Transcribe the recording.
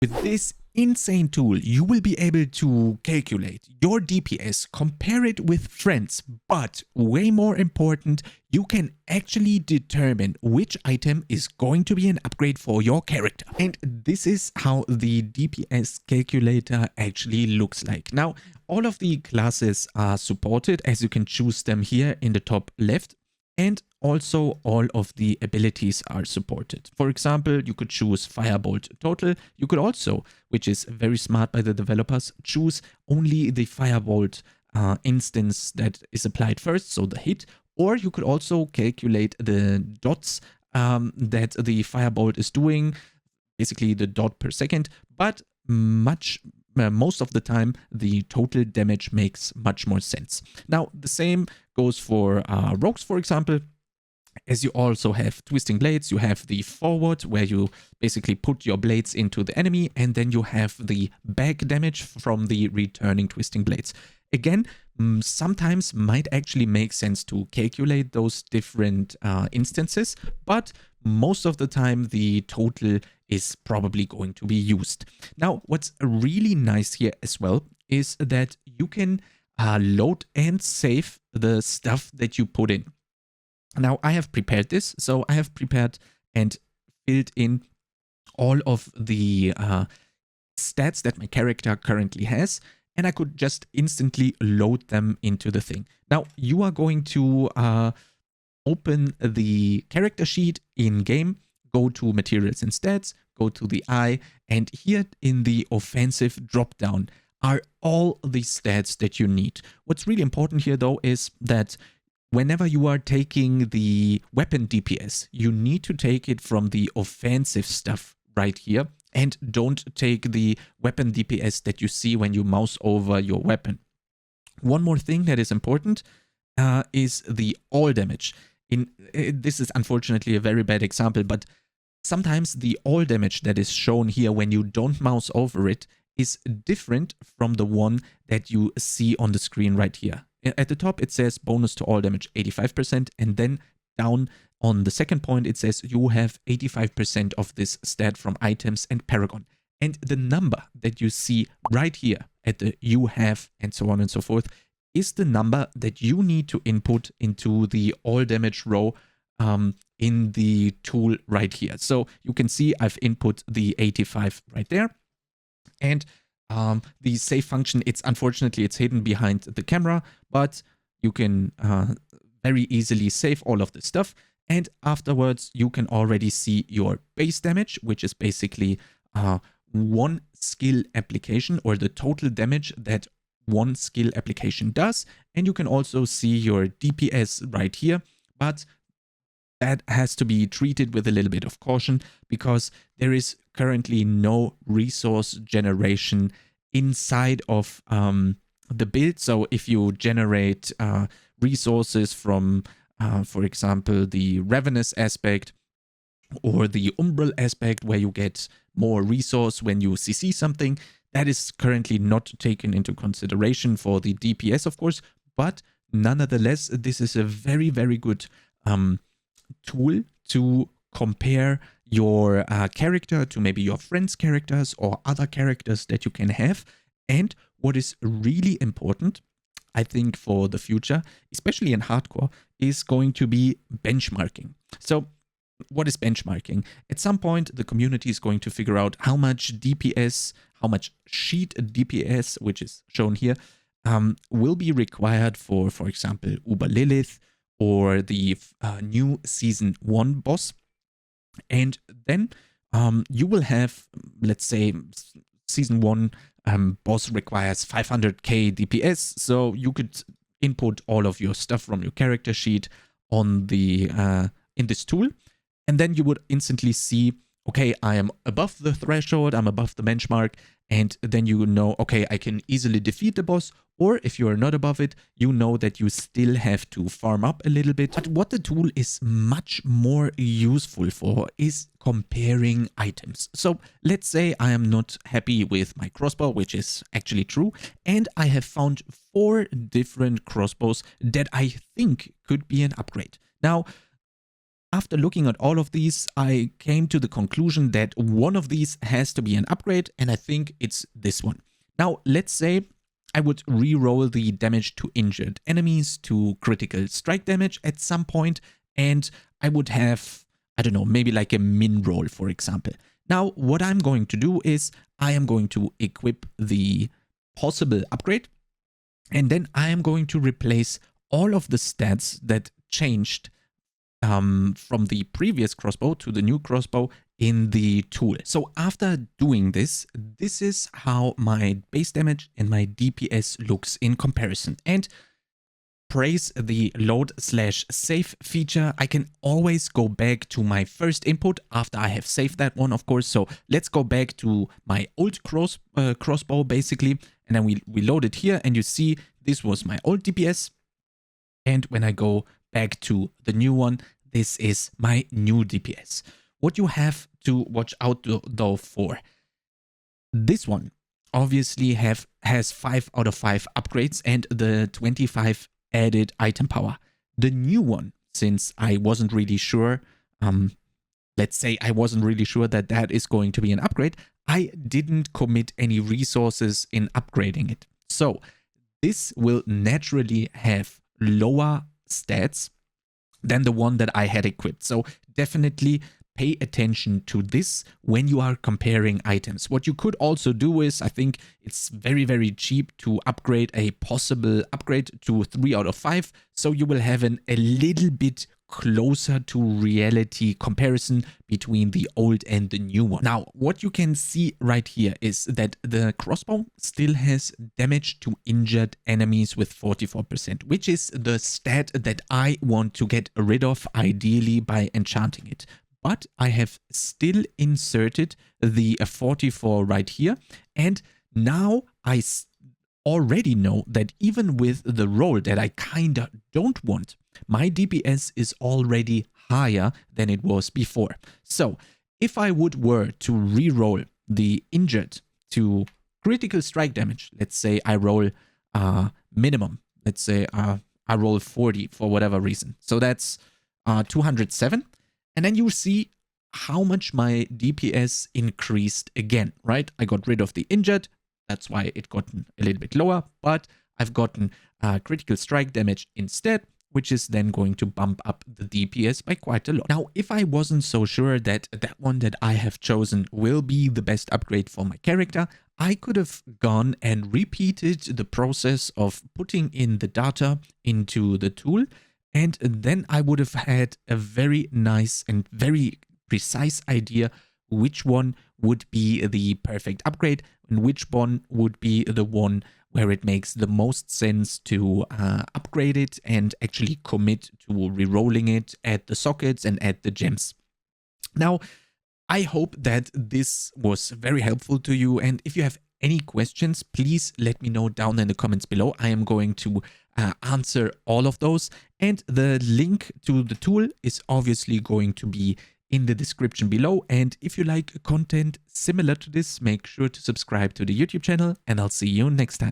With this insane tool, you will be able to calculate your DPS, compare it with friends, but way more important, you can actually determine which item is going to be an upgrade for your character. And this is how the DPS calculator actually looks like. Now, all of the classes are supported, as you can choose them here in the top left. And also all of the abilities are supported. For example, you could choose Firebolt Total. You could also, which is very smart by the developers, choose only the Firebolt instance that is applied first, so the hit. Or you could also calculate the dots that the Firebolt is doing, basically the dot per second, but most of the time, the total damage makes much more sense. Now, the same goes for rogues, for example. As you also have twisting blades, you have the forward, where you basically put your blades into the enemy, and then you have the back damage from the returning twisting blades. Again, sometimes might actually make sense to calculate those different instances, but most of the time the total is probably going to be used. Now, what's really nice here as well is that you can load and save the stuff that you put in. Now, I have prepared this, so I have prepared and filled in all of the stats that my character currently has, and I could just instantly load them into the thing. Now, you are going to open the character sheet in-game, go to Materials and Stats, go to the eye, and here in the offensive dropdown are all the stats that you need. What's really important here, though, is that whenever you are taking the weapon DPS, you need to take it from the offensive stuff right here, and don't take the weapon DPS that you see when you mouse over your weapon. One more thing that is important is the all damage. This is unfortunately a very bad example, but sometimes the all damage that is shown here when you don't mouse over it is different from the one that you see on the screen right here. At the top, it says bonus to all damage 85%, and then down on the second point, it says you have 85% of this stat from items and Paragon. And the number that you see right here at the you have and so on and so forth is the number that you need to input into the all damage row in the tool right here. So you can see I've input the 85 right there. And the save function, unfortunately it's hidden behind the camera, but you can very easily save all of this stuff. And afterwards, you can already see your base damage, which is basically one skill application, or the total damage that one skill application does. And you can also see your DPS right here, but that has to be treated with a little bit of caution, because there is currently no resource generation inside of the build. So if you generate resources from, for example, the Ravenous aspect or the Umbral aspect, where you get more resource when you CC something, that is currently not taken into consideration for the DPS, of course, but nonetheless, this is a very, very good tool to compare your character to maybe your friends' characters or other characters that you can have. And what is really important, I think, for the future, especially in hardcore, is going to be benchmarking. So what is benchmarking? At some point, the community is going to figure out how much DPS, how much sheet DPS, which is shown here, will be required for example, Uber Lilith or the new Season 1 boss. And then you will have, let's say, Season 1 boss requires 500k DPS, so you could input all of your stuff from your character sheet on the in this tool, and then you would instantly see, okay, I am above the threshold, I'm above the benchmark, and then you know, okay, I can easily defeat the boss. Or if you are not above it, you know that you still have to farm up a little bit. But what the tool is much more useful for is comparing items. So let's say I am not happy with my crossbow, which is actually true, and I have found 4 different crossbows that I think could be an upgrade. Now, After looking at all of these, I came to the conclusion that one of these has to be an upgrade, and I think it's this one. Now, let's say I would re-roll the damage to injured enemies to critical strike damage at some point, and I would have, I don't know, maybe like a min roll, for example. Now, what I'm going to do is I am going to equip the possible upgrade, and then I am going to replace all of the stats that changed from the previous crossbow to the new crossbow in the tool. So after doing this, this is how my base damage and my DPS looks in comparison. And praise the load/save feature. I can always go back to my first input after I have saved that one, of course. So let's go back to my old crossbow basically, and then we load it here, and you see this was my old DPS. And when I go back to the new one, this is my new DPS. What you have to watch out though for, this one obviously has 5 out of 5 upgrades and the 25 added item power. The new one, since I wasn't really sure, let's say I wasn't really sure that that is going to be an upgrade, I didn't commit any resources in upgrading it. So this will naturally have lower stats than the one that I had equipped. So definitely pay attention to this when you are comparing items. What you could also do is, I think it's very, very cheap to upgrade a possible upgrade to 3 out of 5. So you will have a little bit closer to reality comparison between the old and the new one. Now, what you can see right here is that the crossbow still has damage to injured enemies with 44%, which is the stat that I want to get rid of, ideally by enchanting it. But I have still inserted the 44 right here, and now I already know that even with the roll that I kinda don't want, my DPS is already higher than it was before. So if I were to re-roll the injured to critical strike damage, let's say I roll minimum, let's say I roll 40 for whatever reason. So that's 207. And then you see how much my DPS increased again, right? I got rid of the injured. That's why it gotten a little bit lower, but I've gotten critical strike damage instead, which is then going to bump up the DPS by quite a lot. Now, if I wasn't so sure that that one that I have chosen will be the best upgrade for my character, I could have gone and repeated the process of putting in the data into the tool, and then I would have had a very nice and very precise idea which one would be the perfect upgrade and which one would be the one where it makes the most sense to upgrade it and actually commit to re-rolling it at the sockets and at the gems. Now, I hope that this was very helpful to you, and if you have any questions, please let me know down in the comments below. I am going to answer all of those, and the link to the tool is obviously going to be in the description below. And if you like content similar to this, make sure to subscribe to the YouTube channel, and I'll see you next time.